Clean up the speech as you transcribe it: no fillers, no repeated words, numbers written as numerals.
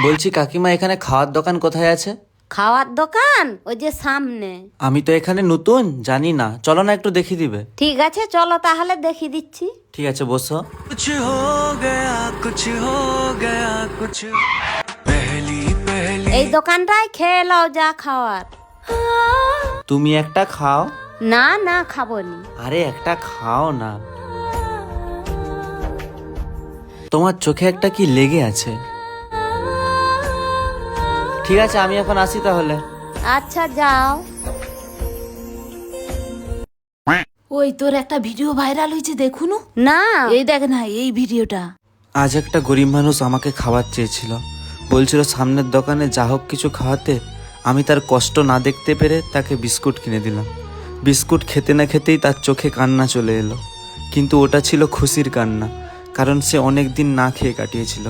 বলছি কাকিমা, এখানে খাওয়ার দোকান কোথায় আছে? খাওয়ার দোকান ওই যে সামনে। আমি তো এখানে নতুন, জানি না, চলো না একটু দেখিয়ে দিবে। ঠিক আছে চলো তাহলে দেখিয়ে দিচ্ছি। ঠিক আছে, বসো। कुछ हो गया कुछ हो गया कुछ पहली पहली এই দোকানটায় খেয়ে নাও যা খাওয়ার। তুমি একটা খাও। না না খাবো নি। আরে একটা খাও না। তোমার চোখে একটা কি লেগে আছে। ঠিক আছে, আমি এখন আসি তাহলে। আচ্ছা যাও। ওই তোর একটা ভিডিও ভাইরাল হয়েছে দেখুন। না এই দেখ না এই ভিডিওটা। আজ একটা গরিব মানুষ আমাকে খাবার চেয়েছিল, বলছিল সামনের দোকানে যা হোক কিছু খাওয়াতে। আমি তার কষ্ট না দেখতে পেরে তাকে বিস্কুট কিনে দিলাম। বিস্কুট খেতে না খেতেই তার চোখে কান্না চলে এলো, কিন্তু ওটা ছিল খুশির কান্না, কারণ সে অনেক দিন না খেয়ে কাটিয়েছিল।